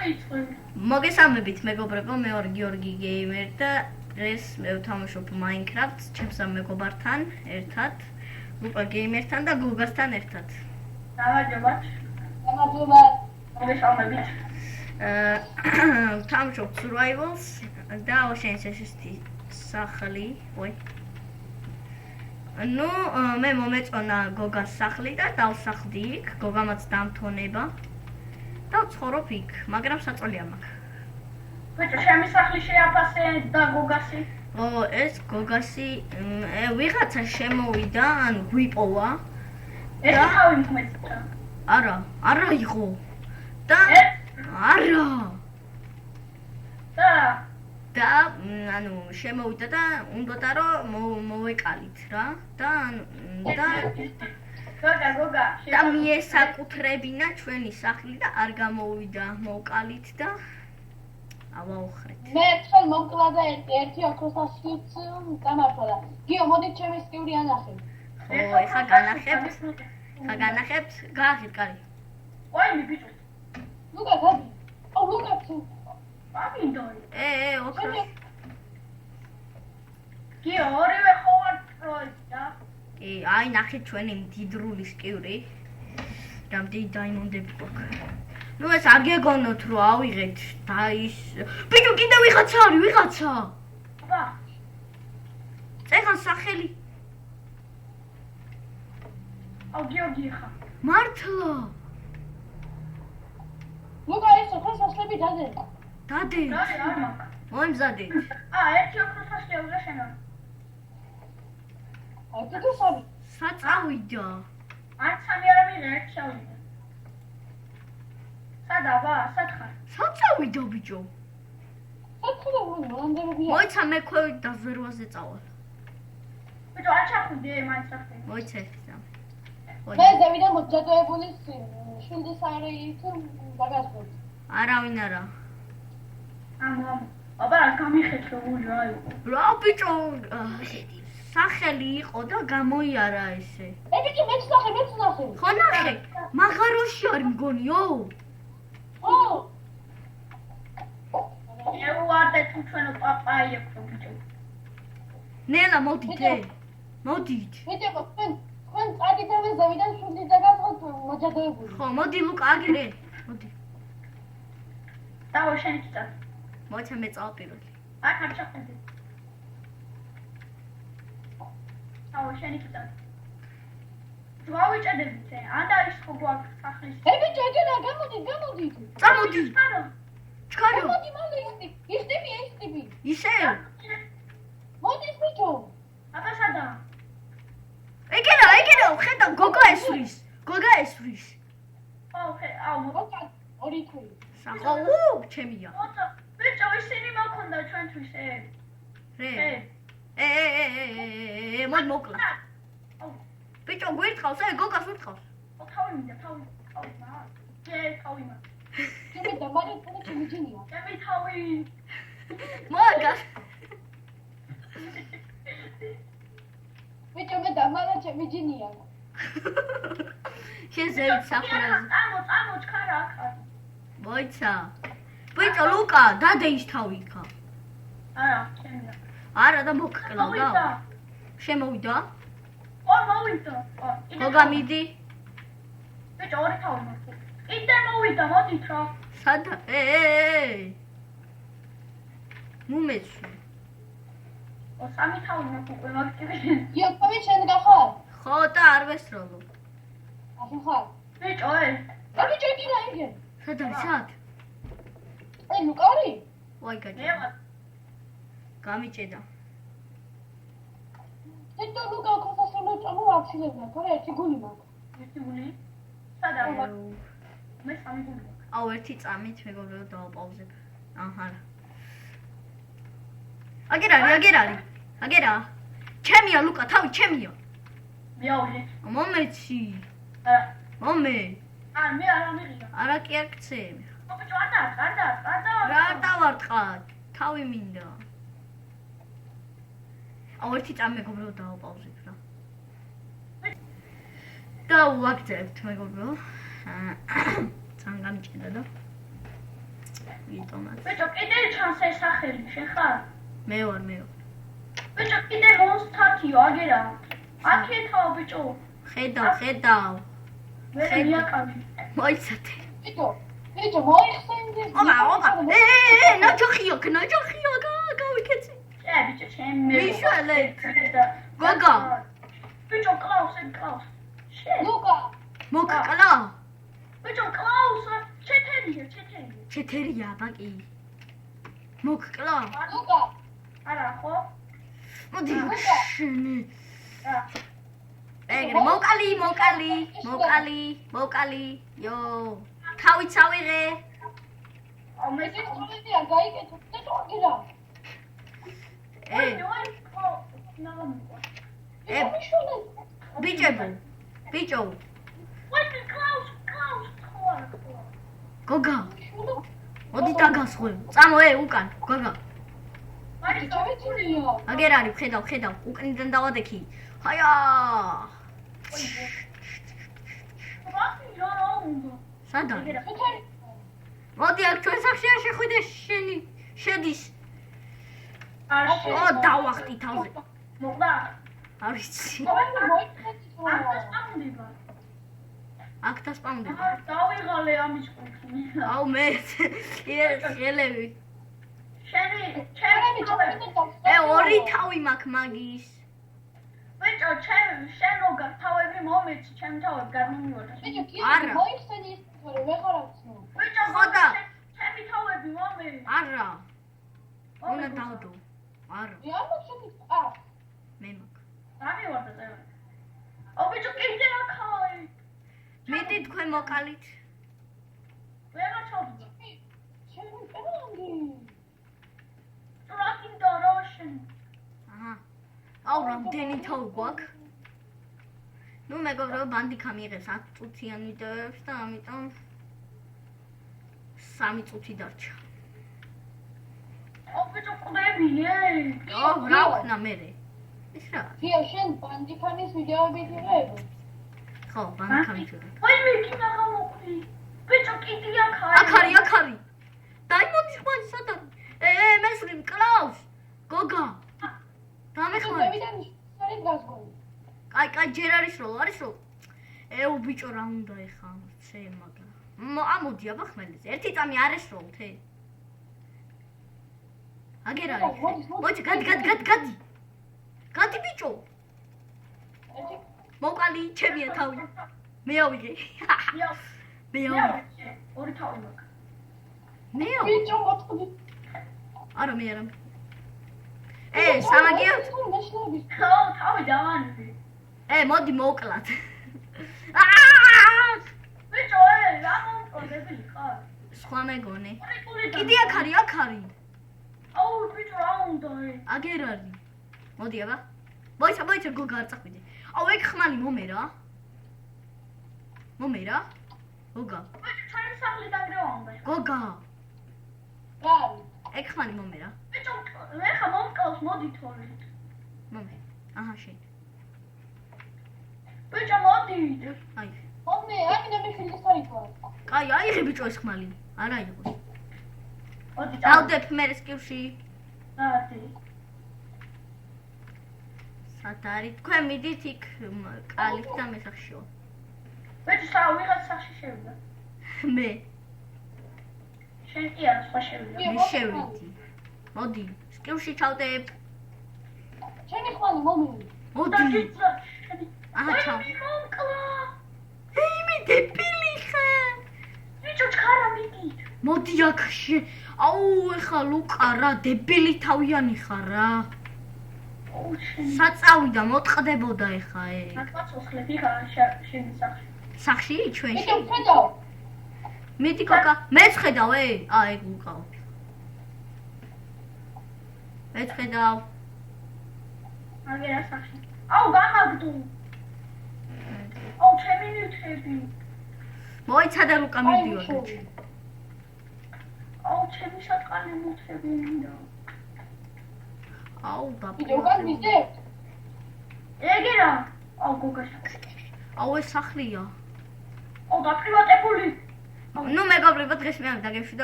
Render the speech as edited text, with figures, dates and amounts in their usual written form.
მოგესალმებით მეგობრებო, მე ვარ გიორგი გეიმერ და დღეს მე ვთამაშობ Minecraft-ს ჩემს მეგობართან ერთად, ლუკა გეიმერთან და გოგასთან ერთად. გამარჯობა. მოგესალმებით. ვთამაშობ Survivals და შენს ესეთი სახლი, ну, მე მომეწონა გოგას სახლი და დავსახლდი იქ, გოგამაც დამთონება. და ვცხოვრობ იქ, მაგრამ საწოლია მაქვს. ბიჭო, ჩემი სახლი შეაფასე და გოგასი. ეს გოგასი ვიღაცა შემოვიდა, ანუ გვიპოვა. ეს თავი მომეწონა. არა იყო. და არა. და ანუ შემოვიდა და უნდოდა რომ მოვეკალით რა და გოგა და მიესაკუთრებინა ჩვენი სახლი და არ გამოვიდა მოვკალით და ავაოხრეთ. მე თქვენ მომკლა და ერთი ოქროსაშიც დამარხვა და გიო მოდი ჩემი სტიური ანახე. ეხა განახებთ, გაახეთ კარი. ვაიმე ბიჭო. ლუკა გადი. ლუკა თუ ამინდოი. ოქროს. გიო ორივე ხوار პროექტ და აი ნახეთ ჩვენი მდიდრული სკიური. რამდენი დაიმონდები გვაქვს. ნუ ეს არ გეგონოთ რომ ავიღეთ და ის ბიჭო კიდე ვიღაცა არის ვიღაცა. აბა. წეხან სახელი. გიორგი ხა. მართლა. ლუკა ეს ოქროსაშლები დადე. დადე. არ მაქვს. მომზადეთ. ერთი ოქროსაშლი უნდა შენო. თუ სამი. საწავიდა. არ სამი არ მიღე, ერთ შევიდა. სადაა, სათხარ. საწავიდა ბიჭო. სათხარ მომანდებია. მოიცა მე ქვევით და ზერვაზე წავალ. ბიჭო, არ ჩახვიდე მაინც სახე. მოიცა ეს და. მე ზევიდან მოძადოებული შვილდის არით დაგასვით. არავინ არა. აბა გამიხეთ რომ უჟაი. რა ბიჭო, სახელი იყო და გამოიარა ესე. ბიჭო, მეც ნახე. ხო ნახე, მაღაროში არის მგონიო? ო. ვარ თუ ჩვენო პაპაი აქვს ბიჭო. ნელა მოდით. ბიჭო, თქვენ წადიდები ზევიდან შვილდის დაგასვით მოძადოებული. ხო, მოდი ლუკა აგერე. მოდი. დავა შენი კიტა. მოიცა მე წავალ პირველი. არ ჩახვიდე. აუ შენი კიტა. დავიჭედებით, ან არის ხო გვაქვს სახლის. ბიჭო, ეგენა გამოდი. წამოდი. ჩქარო. მოდი მალე ისტიპი. ისე? მოდი ბიჭო. აბა სადა? ეგენა, ხედავ გოგა ესვრის. აუ მოგა ორი თვი. სახო, ჩემია. ბიჭო, ისინი მაქონდა ჩვენთვის მოდი მოკლა. ბიჭო, გვირთხავს, გოგას ვირთხავს. თავი მინდა. თავი მა. ჩემი დამარეთ და ჩემი ჯინია. ჩემი თავი. მოგას. ბიჭო, მე დამარეთ ჩემი ჯინია. შენ ზევით საფრაზე. წამო ჩქარა ახლა. მოიცა. ბიჭო, ლუკა, დადე ის თავი იქა. არა, ჩემია. არა და მოკლა და. შემოვიდა? მოვიდა. გოგა მიდი. ბიჭო, ორი თავი მაქვს. კიდე მოვიდა, მოდით რა. სადა? მუმეცი. სამი თავი მაქვს უკვე მაგტივი. იოკვი შენ გახარ? ხო და არ ვესროლო. ახლა ხარ. ბიჭო, ბიჭო, იგი. სადა? ლუკარი? ვაი გაჭე. გამიჭედა. ბიჭო, ლუკა ოქროსაშლები წამო აქცილებდა, თორე ერთი გული მაქვს. ერთი გული? სადაა? მე სამი გული მაქვს. აუ ერთი წამით მეგობრებო დავაპაუზებ. აჰა. აგერა. ჩემია ლუკა, თავი ჩემია. მიაუჟე. მომეცი. მომე. მე არ ამიღია. არა კი არ ქცე. ბიჭო, არ რა დავარტყათ? თავი მინდა. აუ ერთი წამი მეგობრებო დავაპაუზებ რა. და ვაგრძელებთ მეგობრებო. ძალიან გამიჭედა და ვიტომაც. ბიჭო, კიდე ჩანს ეს სახელი, შენ ხარ? მე ვარ. ბიჭო, კიდე მონსტათიო, აგერა. აქეთაო, ბიჭო. ხედავ. მე მიაკავი. მოიცადე. ბიჭო, მოიხსენდი. ოპა. ნაჯოხიო, გავიქეცი. ბიჭო, ჩემ მე. მიშველე. და გოგა. ბიჭო, კლაუს. ლუკა. მოკკლა. ბიჭო, კლაუს, ჩეთერია, ბაკი. მოკკლა. ლუკა. არა, ხო? მოდი შენი. ეგრე მოკალი. იო. თავით ავიღე. მე წიწვენია, გაიკეთე, წიწვენია. ბიჭო. გოგა. მოდი დაგასხო. წამო უკან, გოგა. აგერ არის, ხედავ, უკნიდან დავადექი. ჰაია. სადა? მოდი აქ ჩვენ სახში არ შეხვიდე შენი შედის. დავახტი თავზე. მოგდა? არ ვიცი. აქ დასპაუნდება. დავიღალე ამის კუთხე. აუ მე ხელები. შენი ორი თავი მაქვს მაგის. ბიჭო, შენ როგორ თავები მომეცი, ჩემ თავები გადმომივარდა. ბიჭო, არა. მოიხსენი ის თორე ვეღარავცნო. ბიჭო, ხოდა. ჩემი თავები მომე. არა. უნდა დავდო. არა. მე არ მოხდით. მე მაქვს. გამივარდა წერა. ბიჭო, კიდე ახალი. მიდი თქვენ მოკალით. ვეღარ ჩავდა. ჩემი პერანგი. ტრაკინ დოროშენ. აჰა. აუ რამდენი თავი გვაქვს? ნუ მეგობრებო, ბანდიკა მიიღეს 10 წუთიან ვიდეოებს და ამიტომ 3 წუთი დარჩა. ბიჭო, ყდებიე. რა ვქნა მე? ის რა? ფია, შენ ბანდიკანის ვიდეოები დიღებ? ხო, ბანდიკა მიჭირე. ვაი, მე კიდე გამოვხდი. ბიჭო, კიდე აქ არის. დაიმოდი ხმალი სადა? მესრიმ კლაუს. გოგა. დამეხმარი. სარი გასგონი. კაი, ჯერ არის რო. ბიჭო, რა უნდა ეხა ამცე მაგრამ. ამოდი აბა ხმელზე. ერთი წამი არ ესროლთე. აგერ არის. მოდი, გადი. გადი ბიჭო. მოკალი, ჩემია თავი. მე ავიღე. ორი თავი მაქვს. ბიჭო, მოწყდი. არა, მე არა. სამაგია? ხო, თავი დავანები. მოდი მოკლათ. ბიჭო, რა მომწოდები ხარ? სხვა მეგონე. კიდე აქ არის. აუ, ბიჭო, რა უნდა? აგერ არის. მოდი აბა. მოიცა გოგა არ წახვიდე. აუ, ეგ ხმალი მომერა. გოგა. ჩვენი სახლი დაგრევა უნდა. გოგა. რა? ეგ ხმალი მომერა. ბიჭო, ეხა მომკავს, მოდი თორე. მომე. აჰა, შენ. ბიჭო, მოდი. აი. მომე, ამინა მე ფილტრი თქვა. კაი, აიღე ბიჭო ეს ხმალი. არა იყოს. მოდი, დავდებ მე სკივში. დადი. სათარი, თქვენ მიდით იქ კალით და მე სახშიო. ბიჭო, ვიღაც სახში შევიდა. მე. შენ კი არ სხვა შევიდა. მე შევიდი. მოდი, სკივში ჩავდებ. ჩემი ხმალი მომი. მოდი. აჰა, ჩავ. მომკლა. მე დებილი ხარ. ბიჭო, ჩქარა მიდი. მოდი აქ აუ, ეხა ლუკა რა, დებილი თავიანი ხარ რა. საწავიდა, მოტყდებოდა ეხა აკაც ოსლები ხარ შენ სახში. სახში ჩვენში? ბიჭო, ხედავ. მიდი კოკა, მეც ხედავ, ეგ უკავ. მეც ხედავ. აგერა სახში. აუ, გამაგდო. აუ, ჩემი ნივთები. მოიცადე ლუკა მიდიოდ. აუ, ჩემი შატყანი ნივთები მინდა. აუ, ბაბა. ბიჭო, გამიზე. ეგერა. აუ, გოგაშა. აუ, ეს სახლია. აუ, დაპრივატებული. ნუ მეგობრებო, დღეს მე ამ დაგემშვიდობა.